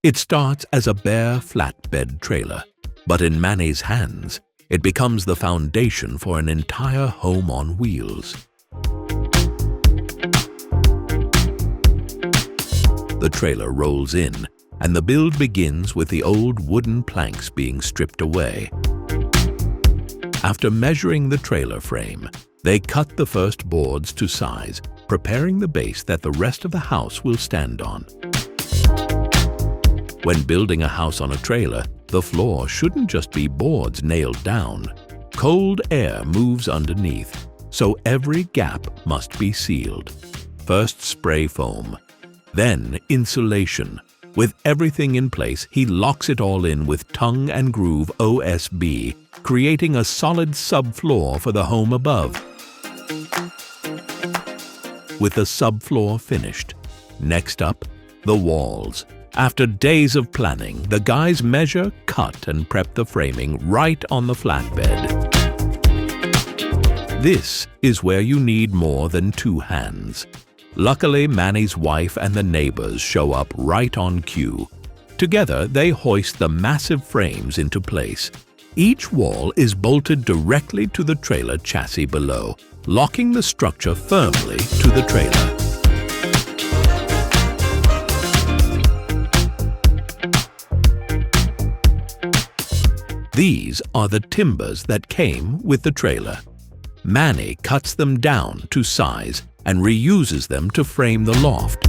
It starts as a bare flatbed trailer, but in Manny's hands, it becomes the foundation for an entire home on wheels. The trailer rolls in, and the build begins with the old wooden planks being stripped away. After measuring the trailer frame, they cut the first boards to size, preparing the base that the rest of the house will stand on. When building a house on a trailer, the floor shouldn't just be boards nailed down. Cold air moves underneath, so every gap must be sealed. First spray foam, then insulation. With everything in place, he locks it all in with tongue and groove OSB, creating a solid subfloor for the home above. With the subfloor finished, next up, the walls. After days of planning, the guys measure, cut, and prep the framing right on the flatbed. This is where you need more than two hands. Luckily, Manny's wife and the neighbors show up right on cue. Together, they hoist the massive frames into place. Each wall is bolted directly to the trailer chassis below, locking the structure firmly to the trailer. These are the timbers that came with the trailer. Manny cuts them down to size and reuses them to frame the loft.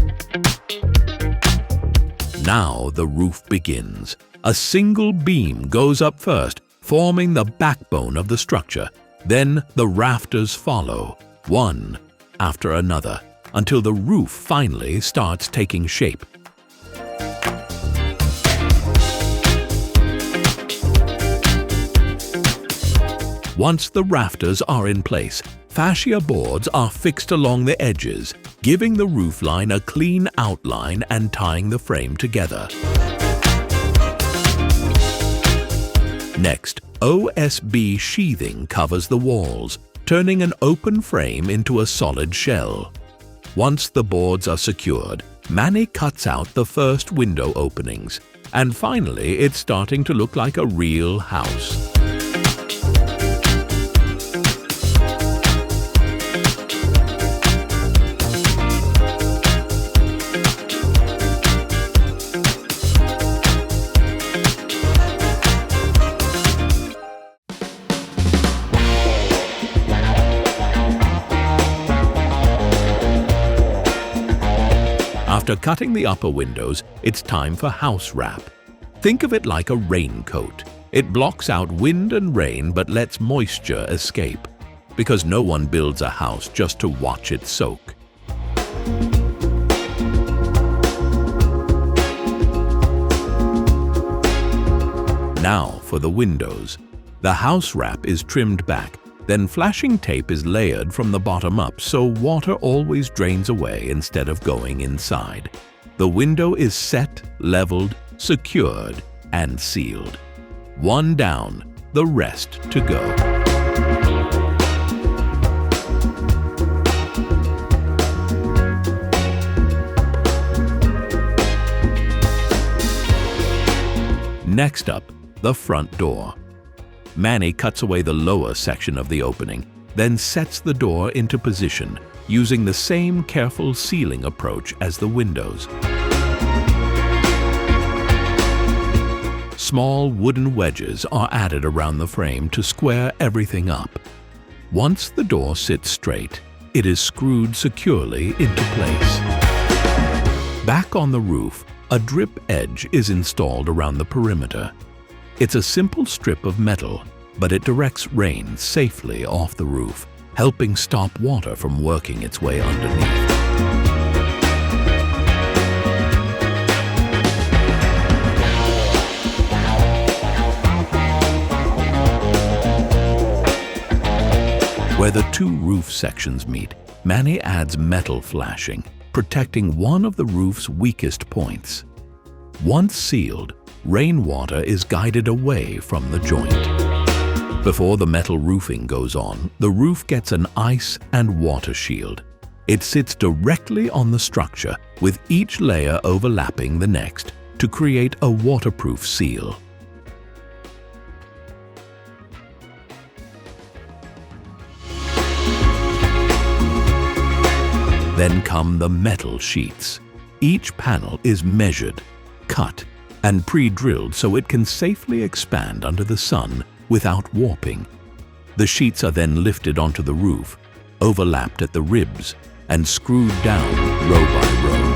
Now the roof begins. A single beam goes up first, forming the backbone of the structure. Then the rafters follow, one after another, until the roof finally starts taking shape. Once the rafters are in place, fascia boards are fixed along the edges, giving the roofline a clean outline and tying the frame together. Next, OSB sheathing covers the walls, turning an open frame into a solid shell. Once the boards are secured, Manny cuts out the first window openings, and finally it's starting to look like a real house. After cutting the upper windows, it's time for house wrap. Think of it like a raincoat. It blocks out wind and rain but lets moisture escape, because no one builds a house just to watch it soak. Now for the windows. The house wrap is trimmed back. Then flashing tape is layered from the bottom up so water always drains away instead of going inside. The window is set, leveled, secured, and sealed. One down, the rest to go. Next up, the front door. Manny cuts away the lower section of the opening, then sets the door into position, using the same careful sealing approach as the windows. Small wooden wedges are added around the frame to square everything up. Once the door sits straight, it is screwed securely into place. Back on the roof, a drip edge is installed around the perimeter. It's a simple strip of metal, but it directs rain safely off the roof, helping stop water from working its way underneath. Where the two roof sections meet, Manny adds metal flashing, protecting one of the roof's weakest points. Once sealed, rainwater is guided away from the joint. Before the metal roofing goes on, the roof gets an ice and water shield. It sits directly on the structure, with each layer overlapping the next, to create a waterproof seal. Then come the metal sheets. Each panel is measured, cut, and pre-drilled so it can safely expand under the sun without warping. The sheets are then lifted onto the roof, overlapped at the ribs, and screwed down row by row.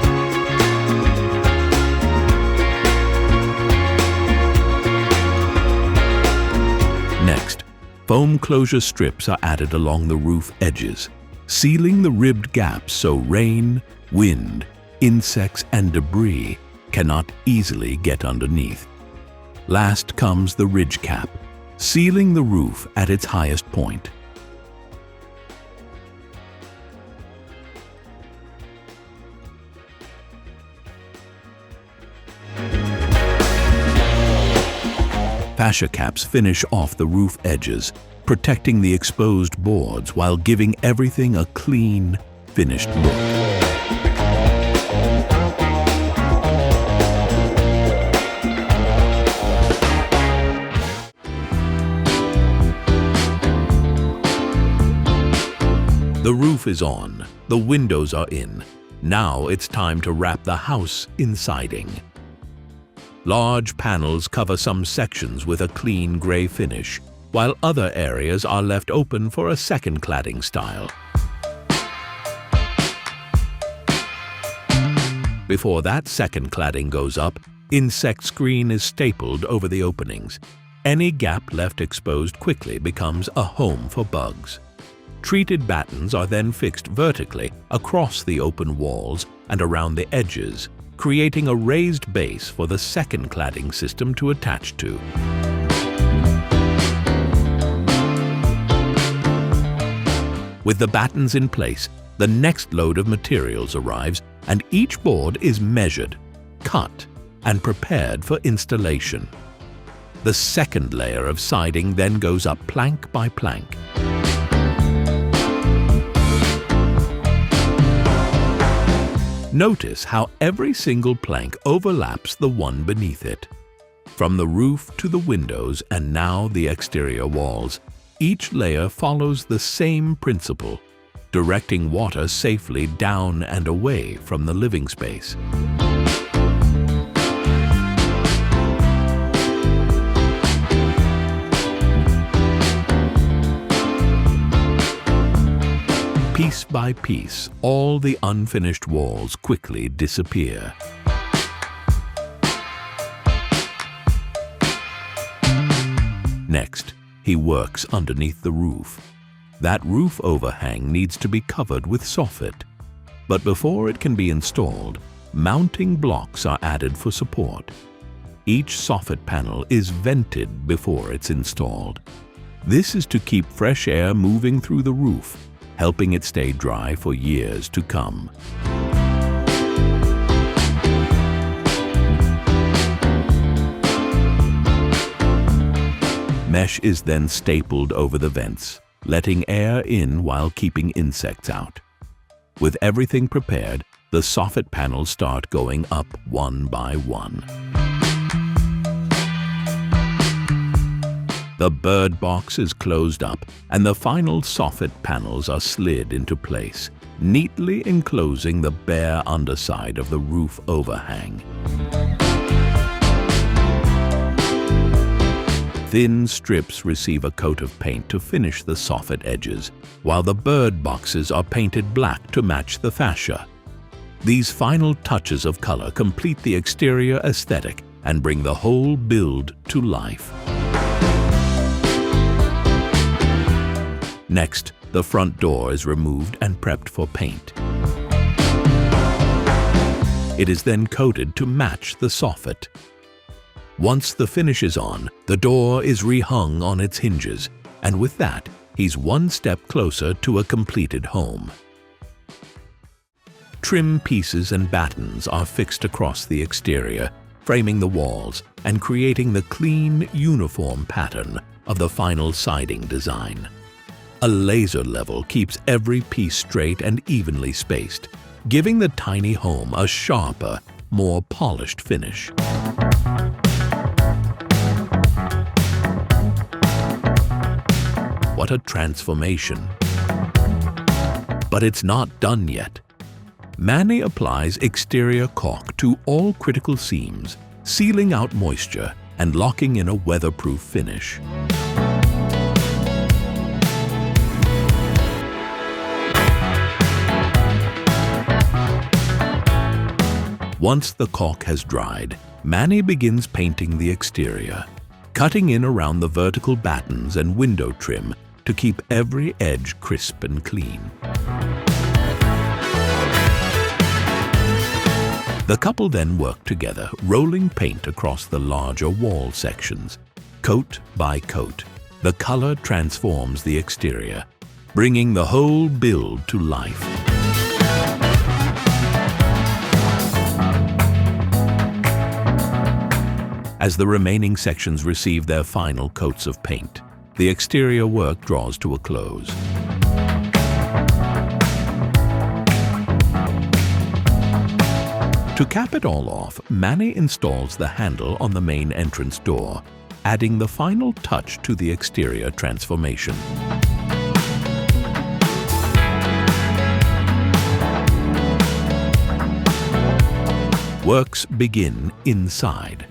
Next, foam closure strips are added along the roof edges, sealing the ribbed gaps so rain, wind, insects, and debris cannot easily get underneath. Last comes the ridge cap, sealing the roof at its highest point. Fascia caps finish off the roof edges, protecting the exposed boards while giving everything a clean, finished look. The roof is on, the windows are in. Now it's time to wrap the house in siding. Large panels cover some sections with a clean gray finish, while other areas are left open for a second cladding style. Before that second cladding goes up, insect screen is stapled over the openings. Any gap left exposed quickly becomes a home for bugs. Treated battens are then fixed vertically across the open walls and around the edges, creating a raised base for the second cladding system to attach to. With the battens in place, the next load of materials arrives and each board is measured, cut, and prepared for installation. The second layer of siding then goes up plank by plank. Notice how every single plank overlaps the one beneath it. From the roof to the windows and now the exterior walls, each layer follows the same principle, directing water safely down and away from the living space. Piece by piece, all the unfinished walls quickly disappear. Next, he works underneath the roof. That roof overhang needs to be covered with soffit. But before it can be installed, mounting blocks are added for support. Each soffit panel is vented before it's installed. This is to keep fresh air moving through the roof, helping it stay dry for years to come. Mesh is then stapled over the vents, letting air in while keeping insects out. With everything prepared, the soffit panels start going up one by one. The bird box is closed up and the final soffit panels are slid into place, neatly enclosing the bare underside of the roof overhang. Thin strips receive a coat of paint to finish the soffit edges, while the bird boxes are painted black to match the fascia. These final touches of color complete the exterior aesthetic and bring the whole build to life. Next, the front door is removed and prepped for paint. It is then coated to match the soffit. Once the finish is on, the door is rehung on its hinges, and with that, he's one step closer to a completed home. Trim pieces and battens are fixed across the exterior, framing the walls and creating the clean, uniform pattern of the final siding design. A laser level keeps every piece straight and evenly spaced, giving the tiny home a sharper, more polished finish. what a transformation! But it's not done yet. Manny applies exterior caulk to all critical seams, sealing out moisture and locking in a weatherproof finish. Once the caulk has dried, Manny begins painting the exterior, cutting in around the vertical battens and window trim to keep every edge crisp and clean. The couple then work together, rolling paint across the larger wall sections. Coat by coat, the color transforms the exterior, bringing the whole build to life. As the remaining sections receive their final coats of paint, the exterior work draws to a close. To cap it all off, Manny installs the handle on the main entrance door, adding the final touch to the exterior transformation. Works begin inside.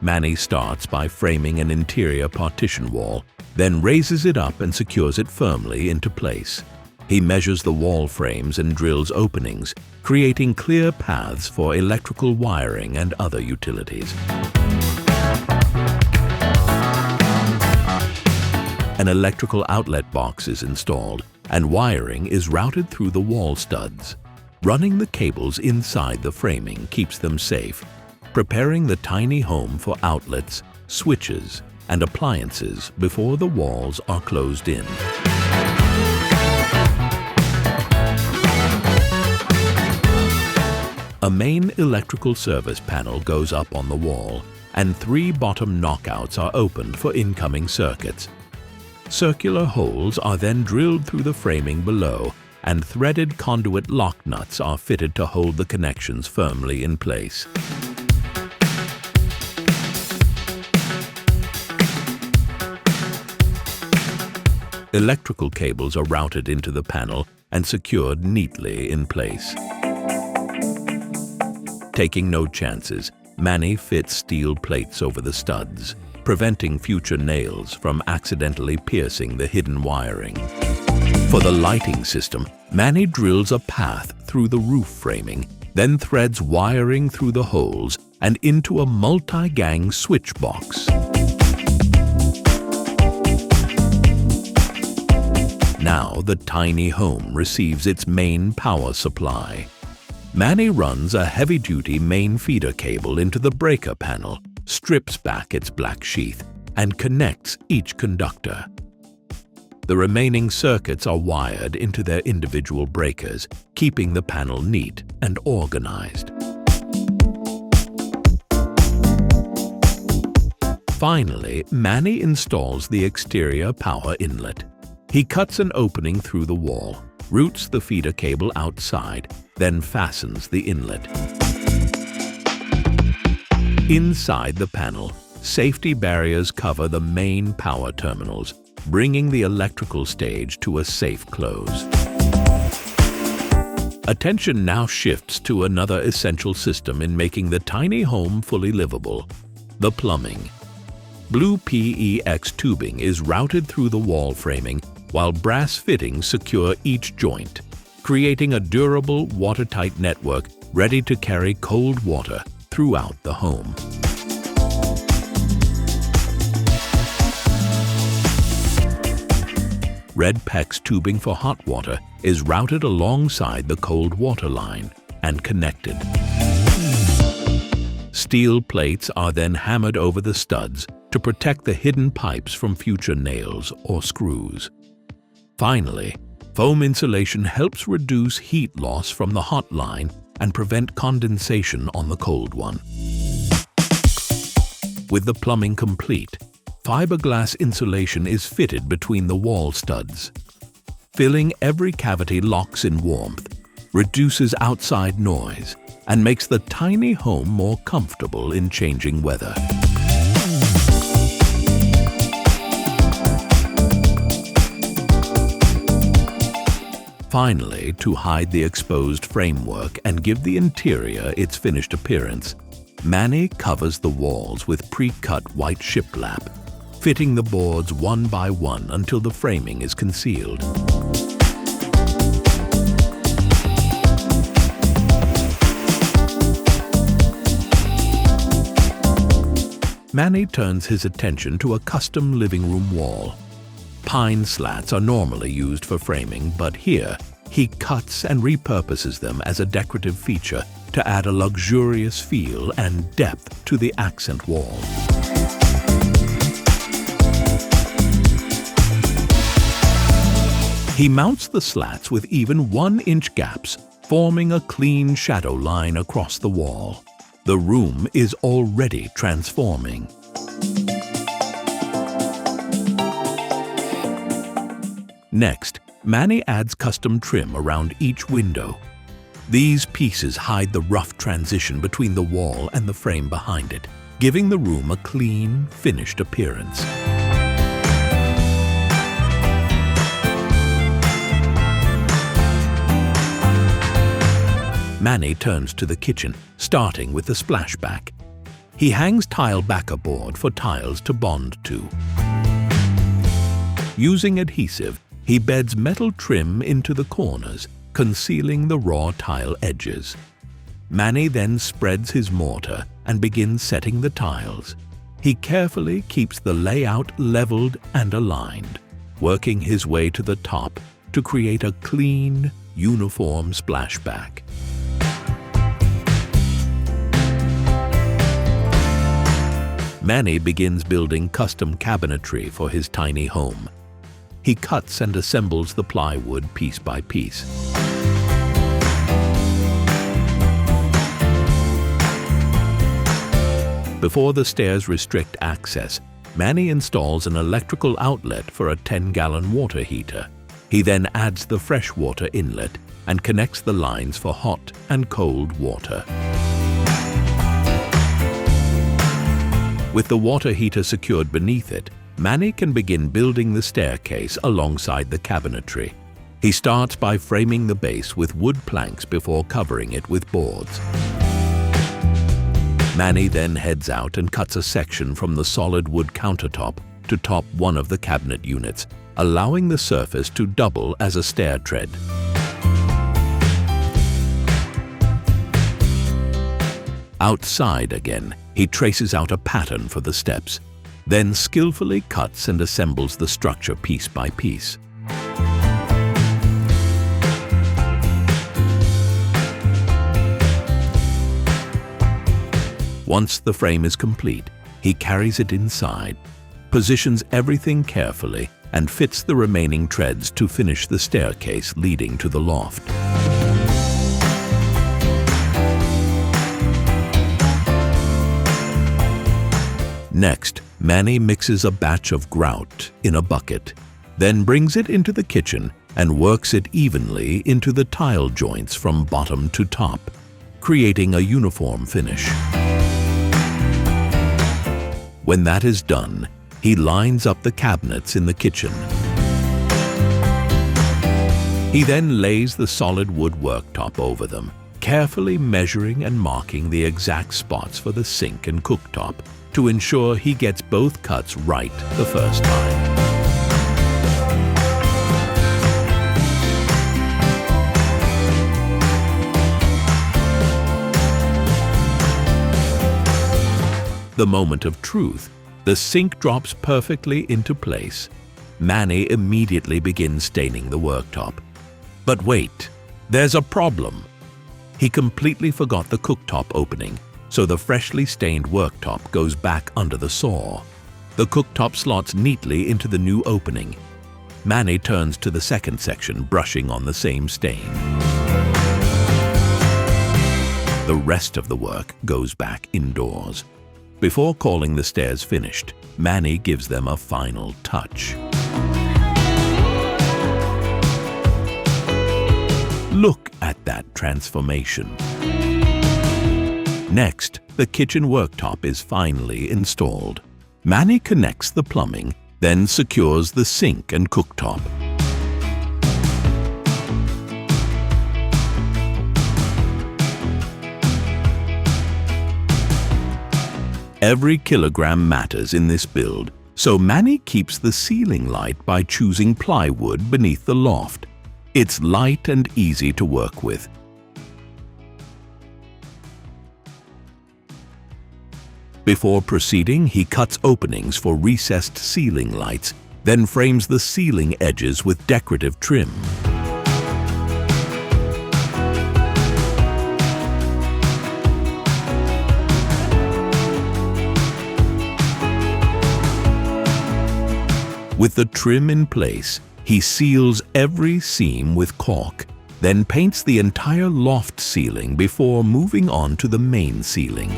Manny starts by framing an interior partition wall, then raises it up and secures it firmly into place. He measures the wall frames and drills openings, creating clear paths for electrical wiring and other utilities. An electrical outlet box is installed, and wiring is routed through the wall studs. Running the cables inside the framing keeps them safe, preparing the tiny home for outlets, switches, and appliances before the walls are closed in. A main electrical service panel goes up on the wall, and 3 bottom knockouts are opened for incoming circuits. Circular holes are then drilled through the framing below, and threaded conduit lock nuts are fitted to hold the connections firmly in place. Electrical cables are routed into the panel and secured neatly in place. Taking no chances, Manny fits steel plates over the studs, preventing future nails from accidentally piercing the hidden wiring. For the lighting system, Manny drills a path through the roof framing, then threads wiring through the holes and into a multi-gang switch box. Now the tiny home receives its main power supply. Manny runs a heavy-duty main feeder cable into the breaker panel, strips back its black sheath, and connects each conductor. The remaining circuits are wired into their individual breakers, keeping the panel neat and organized. Finally, Manny installs the exterior power inlet. He cuts an opening through the wall, routes the feeder cable outside, then fastens the inlet. Inside the panel, safety barriers cover the main power terminals, bringing the electrical stage to a safe close. Attention now shifts to another essential system in making the tiny home fully livable: the plumbing. Blue PEX tubing is routed through the wall framing, while brass fittings secure each joint, creating a durable, watertight network ready to carry cold water throughout the home. Red PEX tubing for hot water is routed alongside the cold water line and connected. Steel plates are then hammered over the studs to protect the hidden pipes from future nails or screws. Finally, foam insulation helps reduce heat loss from the hot line and prevent condensation on the cold one. With the plumbing complete, fiberglass insulation is fitted between the wall studs. Filling every cavity locks in warmth, reduces outside noise, and makes the tiny home more comfortable in changing weather. Finally, to hide the exposed framework and give the interior its finished appearance, Manny covers the walls with pre-cut white shiplap, fitting the boards one by one until the framing is concealed. Manny turns his attention to a custom living room wall. Pine slats are normally used for framing, but here he cuts and repurposes them as a decorative feature to add a luxurious feel and depth to the accent wall. He mounts the slats with even 1-inch gaps, forming a clean shadow line across the wall. The room is already transforming. Next, Manny adds custom trim around each window. These pieces hide the rough transition between the wall and the frame behind it, giving the room a clean, finished appearance. Manny turns to the kitchen, starting with the splashback. He hangs tile backer board for tiles to bond to. Using adhesive, he beds metal trim into the corners, concealing the raw tile edges. Manny then spreads his mortar and begins setting the tiles. He carefully keeps the layout leveled and aligned, working his way to the top to create a clean, uniform splashback. Manny begins building custom cabinetry for his tiny home. He cuts and assembles the plywood piece by piece. Before the stairs restrict access, Manny installs an electrical outlet for a 10-gallon water heater. He then adds the freshwater inlet and connects the lines for hot and cold water. With the water heater secured beneath it, Manny can begin building the staircase alongside the cabinetry. He starts by framing the base with wood planks before covering it with boards. Manny then heads out and cuts a section from the solid wood countertop to top one of the cabinet units, allowing the surface to double as a stair tread. Outside again, he traces out a pattern for the steps, then skillfully cuts and assembles the structure piece by piece. Once the frame is complete, he carries it inside, positions everything carefully, and fits the remaining treads to finish the staircase leading to the loft. Next, Manny mixes a batch of grout in a bucket, then brings it into the kitchen and works it evenly into the tile joints from bottom to top, creating a uniform finish. When that is done, he lines up the cabinets in the kitchen. He then lays the solid wood worktop over them, carefully measuring and marking the exact spots for the sink and cooktop to ensure he gets both cuts right the first time. The moment of truth, the sink drops perfectly into place. Manny immediately begins staining the worktop. But wait, there's a problem. He completely forgot the cooktop opening, so the freshly stained worktop goes back under the saw. The cooktop slots neatly into the new opening. Manny turns to the second section, brushing on the same stain. The rest of the work goes back indoors. Before calling the stairs finished, Manny gives them a final touch. Look at that transformation. Next, the kitchen worktop is finally installed. Manny connects the plumbing, then secures the sink and cooktop. Every kilogram matters in this build, so Manny keeps the ceiling light by choosing plywood beneath the loft. It's light and easy to work with. Before proceeding, he cuts openings for recessed ceiling lights, then frames the ceiling edges with decorative trim. With the trim in place, he seals every seam with caulk, then paints the entire loft ceiling before moving on to the main ceiling.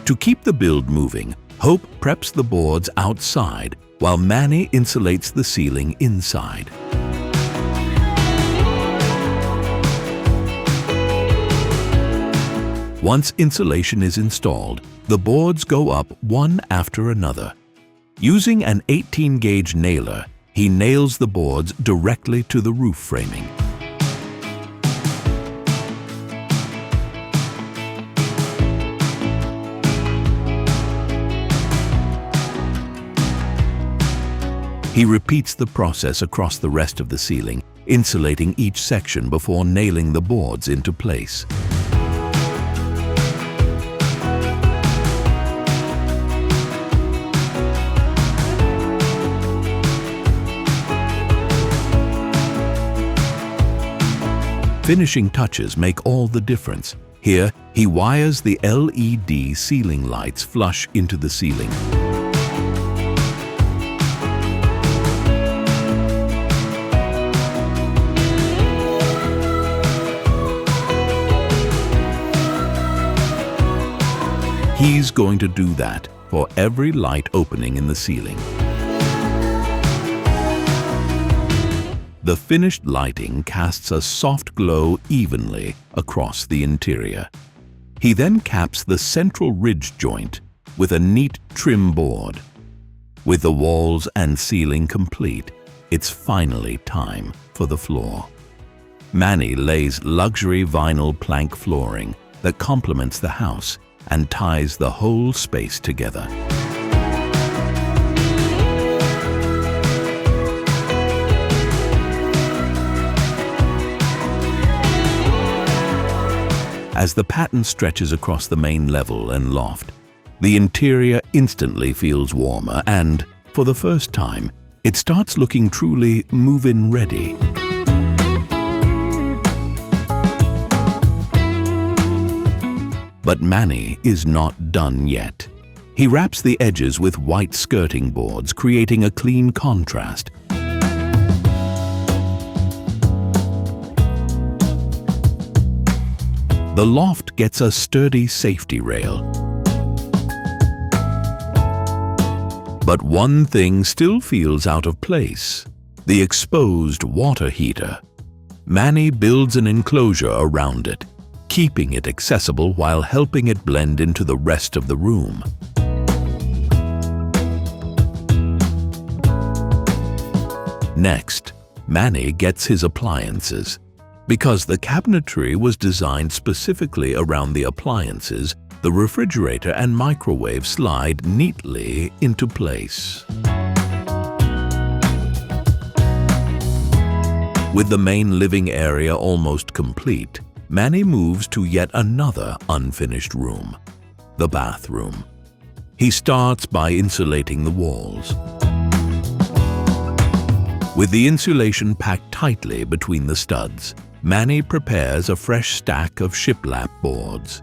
To keep the build moving, Hope preps the boards outside while Manny insulates the ceiling inside. Once insulation is installed, the boards go up one after another. Using an 18-gauge nailer, he nails the boards directly to the roof framing. He repeats the process across the rest of the ceiling, insulating each section before nailing the boards into place. Finishing touches make all the difference. Here, he wires the LED ceiling lights flush into the ceiling. He's going to do that for every light opening in the ceiling. The finished lighting casts a soft glow evenly across the interior. He then caps the central ridge joint with a neat trim board. With the walls and ceiling complete, it's finally time for the floor. Manny lays luxury vinyl plank flooring that complements the house and ties the whole space together. As the pattern stretches across the main level and loft, the interior instantly feels warmer and, for the first time, it starts looking truly move-in ready. But Manny is not done yet. He wraps the edges with white skirting boards, creating a clean contrast. The loft gets a sturdy safety rail. But one thing still feels out of place: the exposed water heater. Manny builds an enclosure around it, keeping it accessible while helping it blend into the rest of the room. Next, Manny gets his appliances. Because the cabinetry was designed specifically around the appliances, the refrigerator and microwave slide neatly into place. With the main living area almost complete, Manny moves to yet another unfinished room, the bathroom. He starts by insulating the walls. With the insulation packed tightly between the studs, Manny prepares a fresh stack of shiplap boards.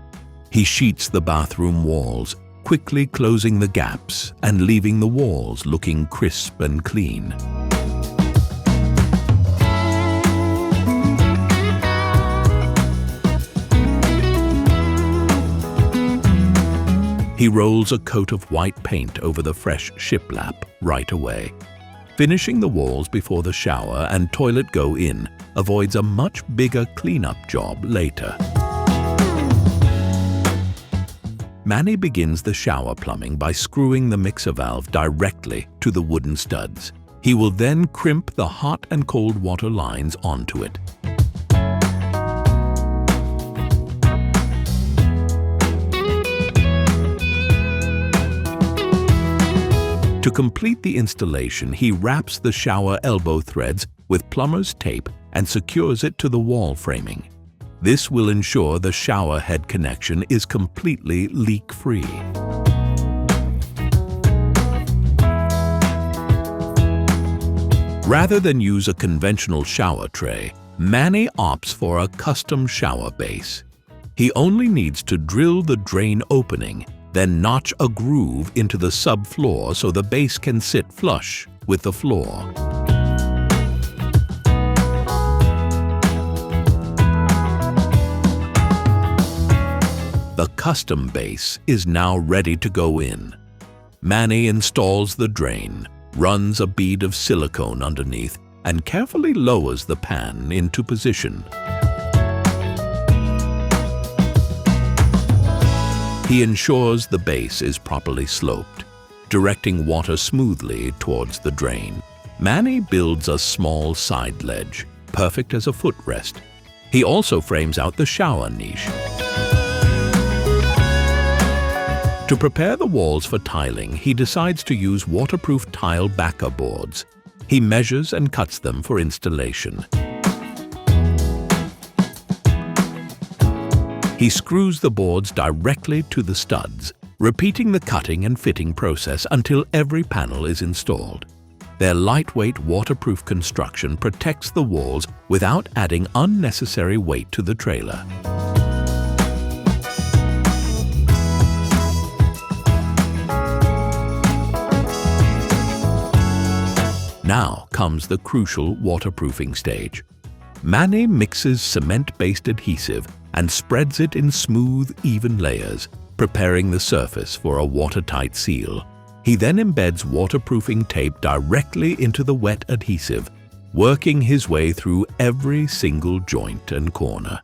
He sheets the bathroom walls, quickly closing the gaps and leaving the walls looking crisp and clean. He rolls a coat of white paint over the fresh shiplap right away. Finishing the walls before the shower and toilet go in avoids a much bigger cleanup job later. Manny begins the shower plumbing by screwing the mixer valve directly to the wooden studs. He will then crimp the hot and cold water lines onto it. To complete the installation, he wraps the shower elbow threads with plumber's tape and secures it to the wall framing. This will ensure the shower head connection is completely leak-free. Rather than use a conventional shower tray, Manny opts for a custom shower base. He only needs to drill the drain opening, then notch a groove into the subfloor so the base can sit flush with the floor. The custom base is now ready to go in. Manny installs the drain, runs a bead of silicone underneath, and carefully lowers the pan into position. He ensures the base is properly sloped, directing water smoothly towards the drain. Manny builds a small side ledge, perfect as a footrest. He also frames out the shower niche. To prepare the walls for tiling, he decides to use waterproof tile backer boards. He measures and cuts them for installation. He screws the boards directly to the studs, repeating the cutting and fitting process until every panel is installed. Their lightweight waterproof construction protects the walls without adding unnecessary weight to the trailer. Now comes the crucial waterproofing stage. Manny mixes cement-based adhesive and spreads it in smooth, even layers, preparing the surface for a watertight seal. He then embeds waterproofing tape directly into the wet adhesive, working his way through every single joint and corner.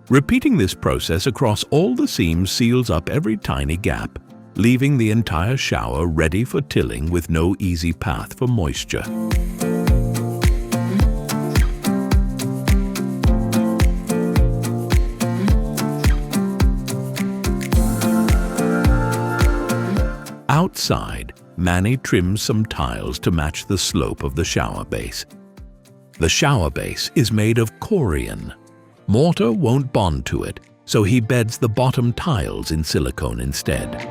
Repeating this process across all the seams seals up every tiny gap, leaving the entire shower ready for tilling with no easy path for moisture. Outside, Manny trims some tiles to match the slope of the shower base. The shower base is made of corian. Mortar won't bond to it, so he beds the bottom tiles in silicone instead.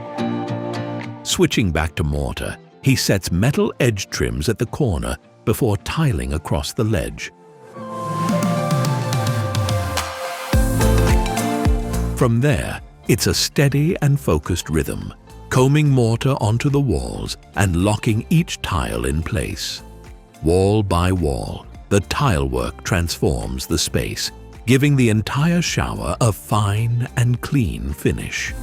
Switching back to mortar, he sets metal edge trims at the corner before tiling across the ledge. From there, it's a steady and focused rhythm, combing mortar onto the walls and locking each tile in place. Wall by wall, the tile work transforms the space, giving the entire shower a fine and clean finish.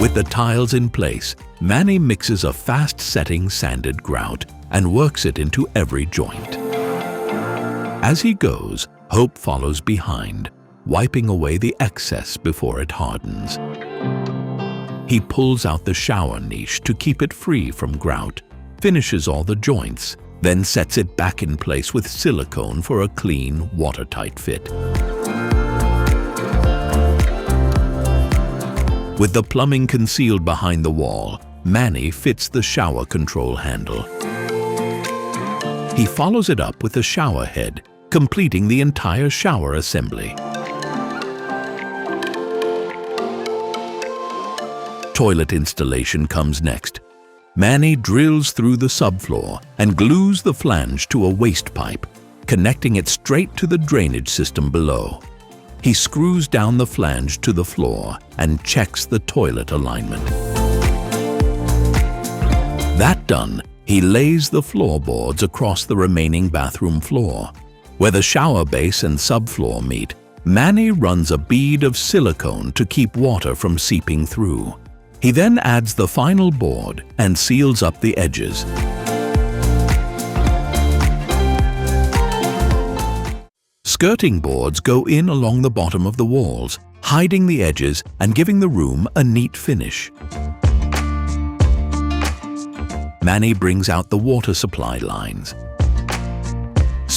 With the tiles in place, Manny mixes a fast-setting sanded grout and works it into every joint. As he goes, Hope follows behind, wiping away the excess before it hardens. He pulls out the shower niche to keep it free from grout, finishes all the joints, then sets it back in place with silicone for a clean, watertight fit. With the plumbing concealed behind the wall, Manny fits the shower control handle. He follows it up with a shower head, completing the entire shower assembly. Toilet installation comes next. Manny drills through the subfloor and glues the flange to a waste pipe, connecting it straight to the drainage system below. He screws down the flange to the floor and checks the toilet alignment. That done, he lays the floorboards across the remaining bathroom floor. Where the shower base and subfloor meet, Manny runs a bead of silicone to keep water from seeping through. He then adds the final board and seals up the edges. Skirting boards go in along the bottom of the walls, hiding the edges and giving the room a neat finish. Manny brings out the water supply lines.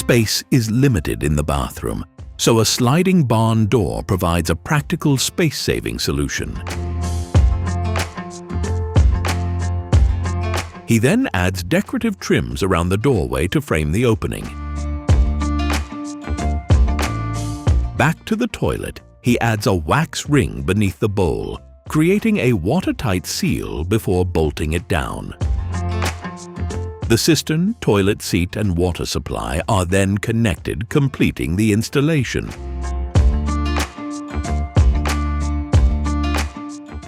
Space is limited in the bathroom, so a sliding barn door provides a practical space-saving solution. He then adds decorative trims around the doorway to frame the opening. Back to the toilet, he adds a wax ring beneath the bowl, creating a watertight seal before bolting it down. The cistern, toilet seat, and water supply are then connected, completing the installation.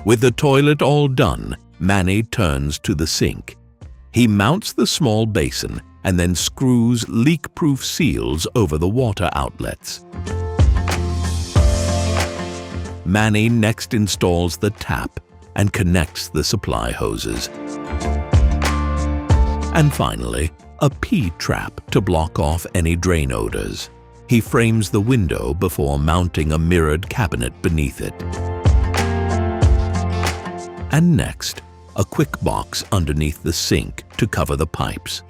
With the toilet all done, Manny turns to the sink. He mounts the small basin and then screws leak-proof seals over the water outlets. Manny next installs the tap and connects the supply hoses. And finally, a P-trap to block off any drain odors. He frames the window before mounting a mirrored cabinet beneath it. And next, a quick box underneath the sink to cover the pipes.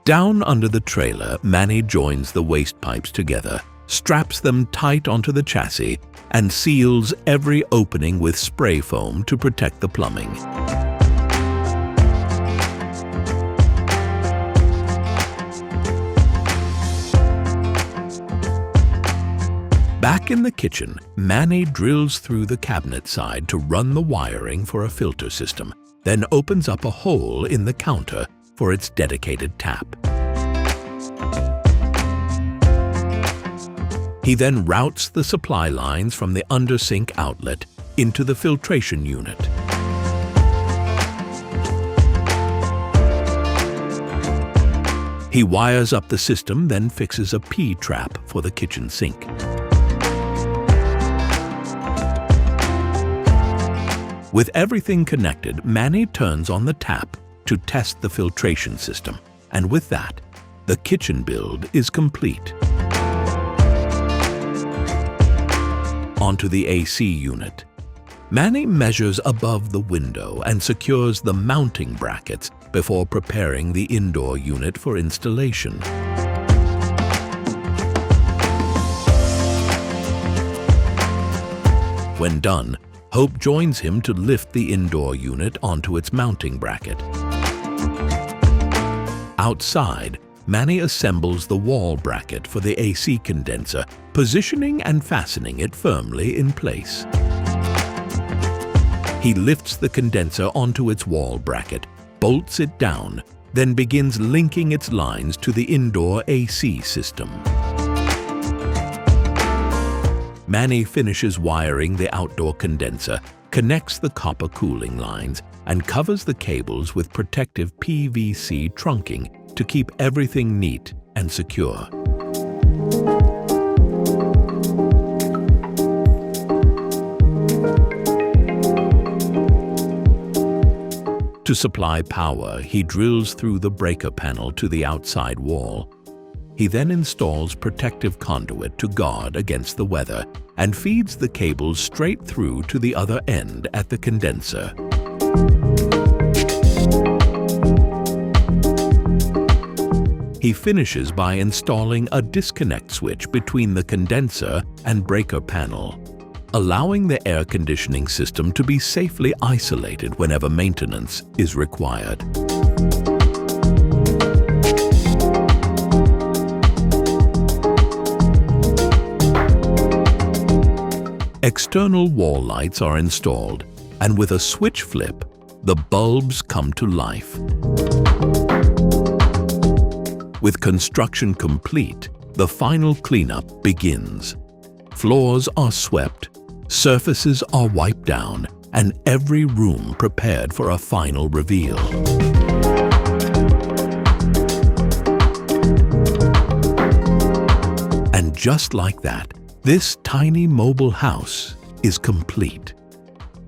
Down under the trailer, Manny joins the waste pipes together, straps them tight onto the chassis, and seals every opening with spray foam to protect the plumbing. Back in the kitchen, Manny drills through the cabinet side to run the wiring for a filter system, then opens up a hole in the counter for its dedicated tap. He then routes the supply lines from the under-sink outlet into the filtration unit. He wires up the system, then fixes a P-trap for the kitchen sink. With everything connected, Manny turns on the tap to test the filtration system, and with that, the kitchen build is complete. Onto the AC unit. Manny measures above the window and secures the mounting brackets before preparing the indoor unit for installation. When done, Hope joins him to lift the indoor unit onto its mounting bracket. Outside, Manny assembles the wall bracket for the AC condenser, positioning and fastening it firmly in place. He lifts the condenser onto its wall bracket, bolts it down, then begins linking its lines to the indoor AC system. Manny finishes wiring the outdoor condenser, connects the copper cooling lines, and covers the cables with protective PVC trunking to keep everything neat and secure. To supply power, he drills through the breaker panel to the outside wall. He then installs protective conduit to guard against the weather and feeds the cables straight through to the other end at the condenser. He finishes by installing a disconnect switch between the condenser and breaker panel, allowing the air conditioning system to be safely isolated whenever maintenance is required. External wall lights are installed, and with a switch flip, the bulbs come to life. With construction complete, the final cleanup begins. Floors are swept, surfaces are wiped down, and every room prepared for a final reveal. And just like that, this tiny mobile house is complete.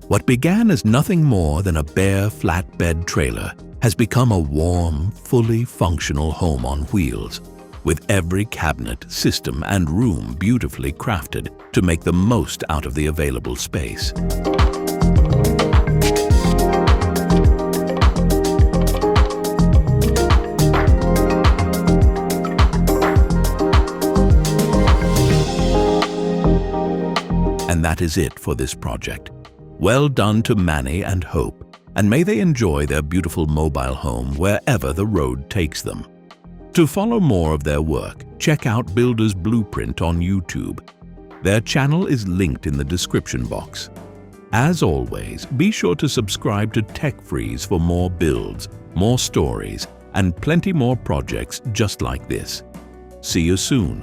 What began as nothing more than a bare flatbed trailer has become a warm, fully functional home on wheels, with every cabinet, system, and room beautifully crafted to make the most out of the available space. that is it for this project. Well done to Manny and Hope, and may they enjoy their beautiful mobile home wherever the road takes them. To follow more of their work, check out Builder's Blueprint on YouTube. Their channel is linked in the description box. As always, be sure to subscribe to Tech Freeze for more builds, more stories, and plenty more projects just like this. See you soon.